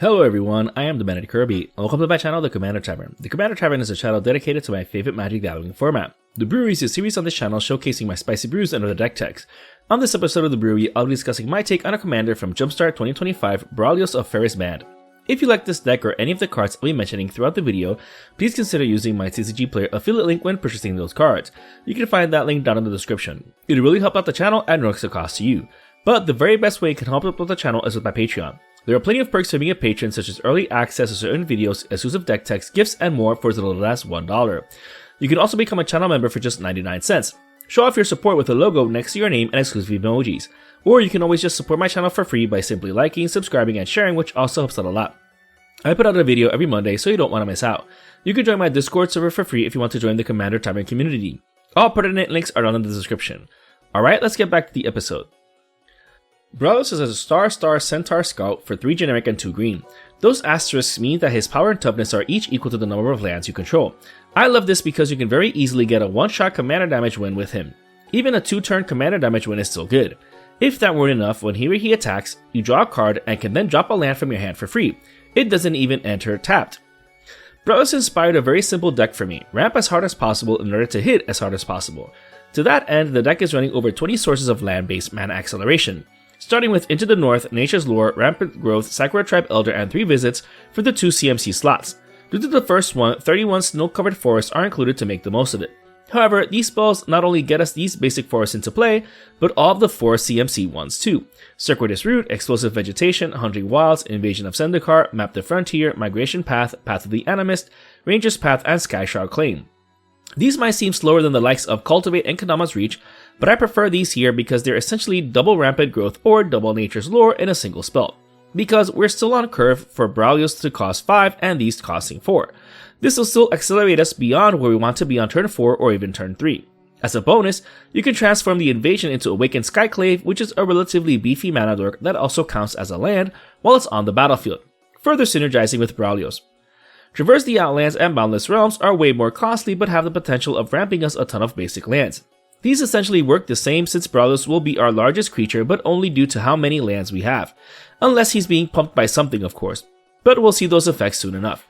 Hello everyone, I am the Bandit Kirby, and welcome to my channel, The Commander Tavern. The Commander Tavern is a channel dedicated to my favorite Magic Gathering format. The Brewery is a series on this channel showcasing my spicy brews and other deck techs. On this episode of the Brewery, I'll be discussing my take on a commander from Jumpstart 2025 Braulios of Pheres band. If you like this deck or any of the cards I'll be mentioning throughout the video, please consider using my TCG Player affiliate link when purchasing those cards. You can find that link down in the description. It would really help out the channel and no extra cost to you. But the very best way you can help out with the channel is with my Patreon. There are plenty of perks for being a patron, such as early access to certain videos, exclusive deck techs, gifts, and more for as little as $1. You can also become a channel member for just 99 cents. Show off your support with a logo next to your name and exclusive emojis. Or you can always just support my channel for free by simply liking, subscribing, and sharing, which also helps out a lot. I put out a video every Monday, so you don't want to miss out. You can join my Discord server for free if you want to join the Commander Tavern community. All pertinent links are down in the description. Alright, let's get back to the episode. Braulios is a star centaur scout for 3 generic and 2 green. Those asterisks mean that his power and toughness are each equal to the number of lands you control. I love this because you can very easily get a one-shot commander damage win with him. Even a 2-turn commander damage win is still good. If that weren't enough, when he attacks, you draw a card and can then drop a land from your hand for free. It doesn't even enter tapped. Braulios inspired a very simple deck for me: ramp as hard as possible in order to hit as hard as possible. To that end, the deck is running over 20 sources of land-based mana acceleration. Starting with Into the North, Nature's Lore, Rampant Growth, Sakura Tribe Elder, and 3 visits for the 2 CMC slots. Due to the first one, 31 snow-covered forests are included to make the most of it. However, these spells not only get us these basic forests into play, but all of the 4 CMC ones too. Circuitous Route, Explosive Vegetation, Hundred Wilds, Invasion of Zendikar, Map the Frontier, Migration Path, Path of the Animist, Ranger's Path, and Skyshroud Claim. These might seem slower than the likes of Cultivate and Kadama's Reach, but I prefer these here because they're essentially double Rampant Growth or double Nature's Lore in a single spell. Because we're still on curve for Braulios to cost 5 and these costing 4. This will still accelerate us beyond where we want to be on turn 4 or even turn 3. As a bonus, you can transform the Invasion into Awakened Skyclave, which is a relatively beefy mana dork that also counts as a land while it's on the battlefield, further synergizing with Braulios. Traverse the Outlands and Boundless Realms are way more costly but have the potential of ramping us a ton of basic lands. These essentially work the same since Braulios will be our largest creature but only due to how many lands we have, unless he's being pumped by something of course, but we'll see those effects soon enough.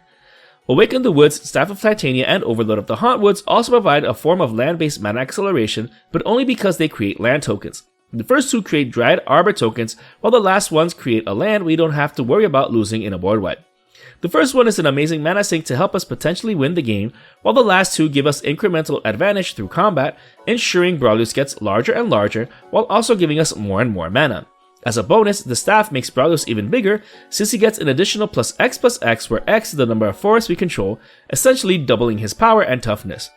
Awaken the Woods, Staff of Titania, and Overload of the Hauntwoods also provide a form of land-based mana acceleration, but only because they create land tokens. The first 2 create Dryad Arbor tokens, while the last ones create a land we don't have to worry about losing in a board wipe. The first one is an amazing mana sink to help us potentially win the game, while the last 2 give us incremental advantage through combat, ensuring Braulios gets larger and larger, while also giving us more and more mana. As a bonus, the staff makes Braulios even bigger, since he gets an additional +X, where X is the number of forests we control, essentially doubling his power and toughness.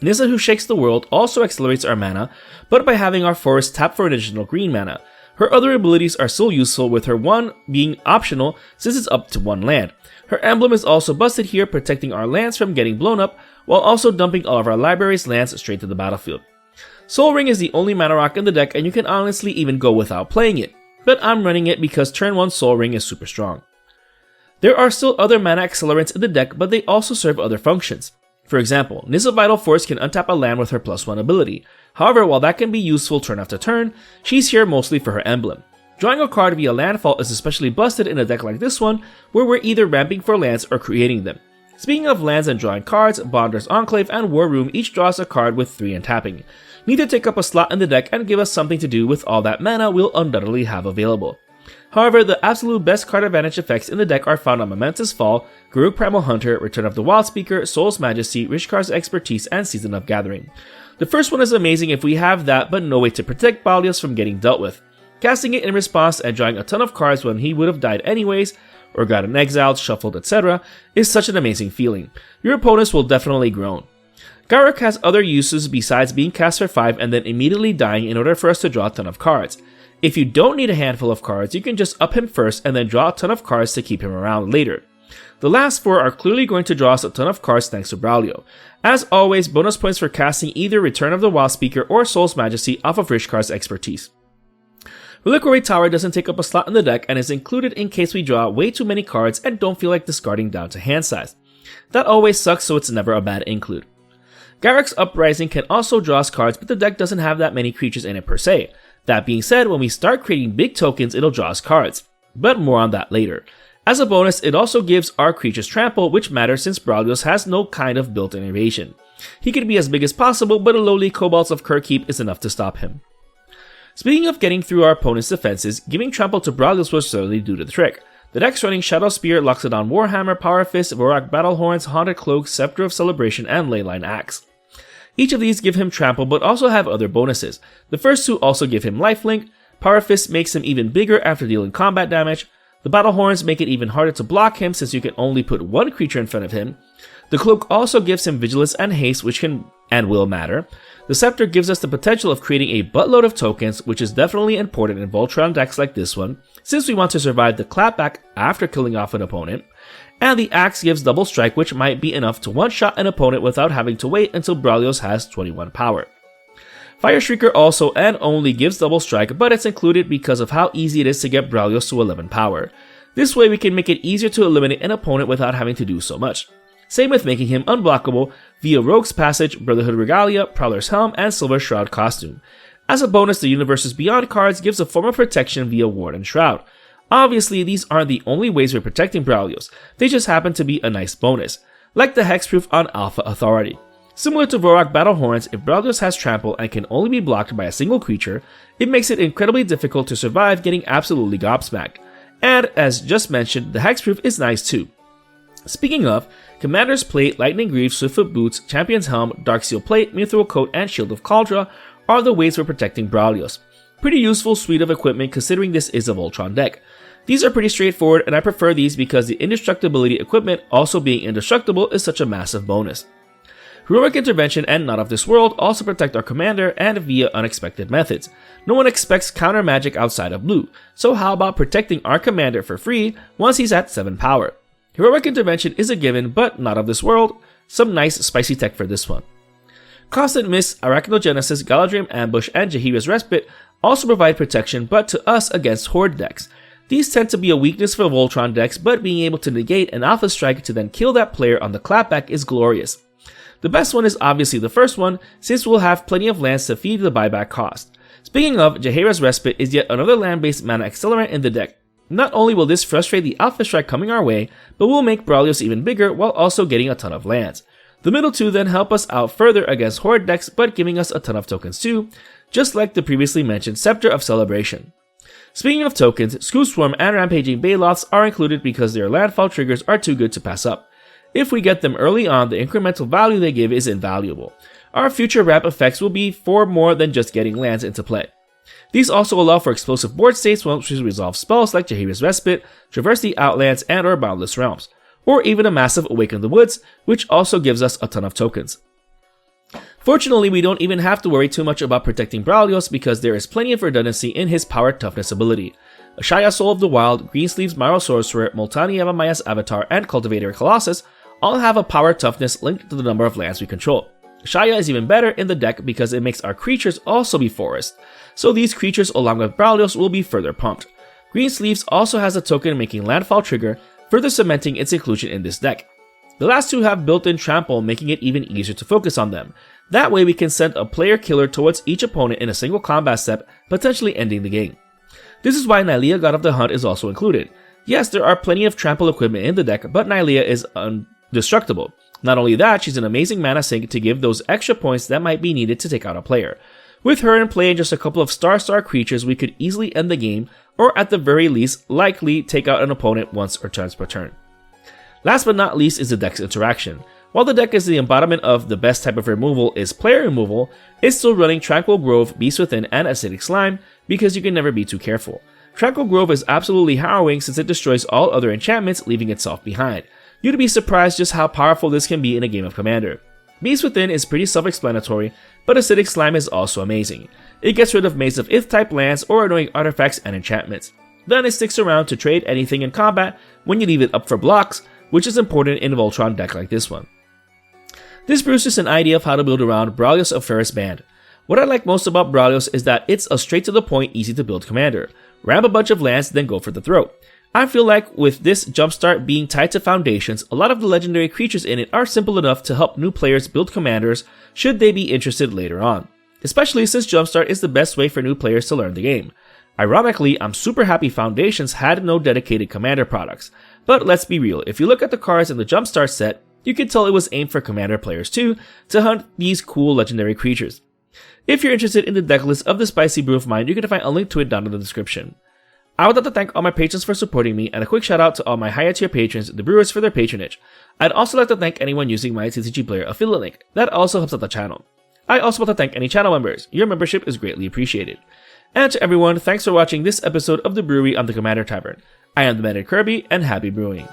Nissa Who Shakes the World also accelerates our mana, but by having our forest tap for additional green mana. Her other abilities are still useful, with her one being optional since it's up to 1 land. Her emblem is also busted here, protecting our lands from getting blown up, while also dumping all of our library's lands straight to the battlefield. Soul Ring is the only mana rock in the deck, and you can honestly even go without playing it, but I'm running it because turn 1 Soul Ring is super strong. There are still other mana accelerants in the deck, but they also serve other functions. For example, Nissa Vital Force can untap a land with her +1 ability. However, while that can be useful turn after turn, she's here mostly for her emblem. Drawing a card via Landfall is especially busted in a deck like this one, where we're either ramping for lands or creating them. Speaking of lands and drawing cards, Bonder's Enclave and War Room each draws a card with 3 untapping. Neither take up a slot in the deck and give us something to do with all that mana we'll undoubtedly have available. However, the absolute best card advantage effects in the deck are found on Momentous Fall, Garruk Primal Hunter, Return of the Wildspeaker, Soul's Majesty, Rishkar's Expertise, and Season of Gathering. The first one is amazing if we have that, but no way to protect Braulios from getting dealt with. Casting it in response and drawing a ton of cards when he would have died anyways, or gotten exiled, shuffled, etc., is such an amazing feeling. Your opponents will definitely groan. Garruk has other uses besides being cast for 5 and then immediately dying in order for us to draw a ton of cards. If you don't need a handful of cards, you can just up him first and then draw a ton of cards to keep him around later. The last 4 are clearly going to draw us a ton of cards thanks to Braulio. As always, bonus points for casting either Return of the Wildspeaker or Soul's Majesty off of Rishkar's Expertise. Reliquary Tower doesn't take up a slot in the deck and is included in case we draw way too many cards and don't feel like discarding down to hand size. That always sucks, so it's never a bad include. Garruk's Uprising can also draw us cards, but the deck doesn't have that many creatures in it per se. That being said, when we start creating big tokens, it'll draw us cards, but more on that later. As a bonus, it also gives our creatures trample, which matters since Braulios has no kind of built-in evasion. He can be as big as possible, but a lowly Kobolds of Kirkheap is enough to stop him. Speaking of getting through our opponent's defenses, giving trample to Braulios will certainly do the trick. The deck's running Shadow Spear, Loxodon Warhammer, Power Fist, Vorak Battlehorns, Haunted Cloak, Scepter of Celebration, and Leyline Axe. Each of these give him trample but also have other bonuses. The first two also give him lifelink, Power Fist makes him even bigger after dealing combat damage, the Battlehorns make it even harder to block him since you can only put one creature in front of him, the Cloak also gives him Vigilance and Haste, which can and will matter. The Scepter gives us the potential of creating a buttload of tokens, which is definitely important in Voltron decks like this one, since we want to survive the clapback after killing off an opponent. And the Axe gives double strike, which might be enough to one-shot an opponent without having to wait until Braulios has 21 power. Fire Shrieker also and only gives double strike, but it's included because of how easy it is to get Braulios to 11 power. This way we can make it easier to eliminate an opponent without having to do so much. Same with making him unblockable via Rogue's Passage, Brotherhood Regalia, Prowler's Helm, and Silver Shroud costume. As a bonus, the Universes Beyond cards gives a form of protection via Ward and Shroud. Obviously, these aren't the only ways we're protecting Braulios, they just happen to be a nice bonus, like the Hexproof on Alpha Authority. Similar to Vorak Battlehorns, if Braulios has trample and can only be blocked by a single creature, it makes it incredibly difficult to survive getting absolutely gobsmacked. And, as just mentioned, the Hexproof is nice too. Speaking of, Commander's Plate, Lightning Greaves, Swiftfoot Boots, Champion's Helm, Darksteel Plate, Mithril Coat, and Shield of Kaldra are the ways we're protecting Braulios. Pretty useful suite of equipment considering this is a Voltron deck. These are pretty straightforward and I prefer these because the indestructibility equipment also being indestructible is such a massive bonus. Heroic Intervention and Not of This World also protect our commander and via unexpected methods. No one expects counter magic outside of blue, so how about protecting our commander for free once he's at 7 power? Heroic Intervention is a given, but Not of This World. Some nice spicy tech for this one. Constant Mist, Arachnogenesis, Galadrim Ambush, and Jaheira's Respite also provide protection, but to us against Horde decks. These tend to be a weakness for Voltron decks, but being able to negate an Alpha Strike to then kill that player on the clapback is glorious. The best one is obviously the first one, since we'll have plenty of lands to feed the buyback cost. Speaking of, Jaheira's Respite is yet another land-based mana accelerant in the deck. Not only will this frustrate the Alpha Strike coming our way, but will make Braulios even bigger while also getting a ton of lands. The middle two then help us out further against Horde decks, but giving us a ton of tokens too, just like the previously mentioned Scepter of Celebration. Speaking of tokens, Scoopswarm and Rampaging Baloths are included because their landfall triggers are too good to pass up. If we get them early on, the incremental value they give is invaluable. Our future ramp effects will be for more than just getting lands into play. These also allow for explosive board states once we resolve spells like Jaheira's Respite, Traverse the Outlands, and or Boundless Realms, or even a massive Awaken the Woods, which also gives us a ton of tokens. Fortunately, we don't even have to worry too much about protecting Braulios because there is plenty of redundancy in his Power Toughness ability. Ashaya Soul of the Wild, Greensleeve's Myro Sorcerer, Multani Yavamaya's Avatar, and Cultivator Colossus all have a Power Toughness linked to the number of lands we control. Ashaya is even better in the deck because it makes our creatures also be forest, so these creatures along with Braulios will be further pumped. Greensleeves also has a token making Landfall trigger, further cementing its inclusion in this deck. The last two have built-in trample, making it even easier to focus on them. That way we can send a player killer towards each opponent in a single combat step, potentially ending the game. This is why Nylea God of the Hunt is also included. Yes, there are plenty of trample equipment in the deck, but Nylea is indestructible. Not only that, she's an amazing mana sink to give those extra points that might be needed to take out a player. With her in play and just a couple of star creatures, we could easily end the game, or at the very least, likely take out an opponent once or twice per turn. Last but not least is the deck's interaction. While the deck is the embodiment of the best type of removal is player removal, it's still running Tranquil Grove, Beast Within, and Acidic Slime because you can never be too careful. Tranquil Grove is absolutely harrowing since it destroys all other enchantments, leaving itself behind. You'd be surprised just how powerful this can be in a game of Commander. Beast Within is pretty self-explanatory, but Acidic Slime is also amazing. It gets rid of Maze of Ith type lands or annoying artifacts and enchantments. Then it sticks around to trade anything in combat when you leave it up for blocks, which is important in a Voltron deck like this one. This brews us an idea of how to build around Braulios of Pheres band. What I like most about Braulios is that it's a straight to the point, easy to build commander. Ramp a bunch of lands, then go for the throat. I feel like with this jumpstart being tied to foundations, a lot of the legendary creatures in it are simple enough to help new players build commanders should they be interested later on. Especially since jumpstart is the best way for new players to learn the game. Ironically, I'm super happy Foundations had no dedicated commander products. But let's be real, if you look at the cards in the Jumpstart set, you can tell it was aimed for Commander players too, to hunt these cool legendary creatures. If you're interested in the deck list of the spicy brew of mine, you can find a link to it down in the description. I would like to thank all my patrons for supporting me, and a quick shout out to all my higher tier patrons, the Brewers, for their patronage. I'd also like to thank anyone using my TCG Player affiliate link, that also helps out the channel. I also want to thank any channel members, your membership is greatly appreciated. And to everyone, thanks for watching this episode of the Brewery on the Commander Tavern. I am the Manic Kirby, and happy brewing.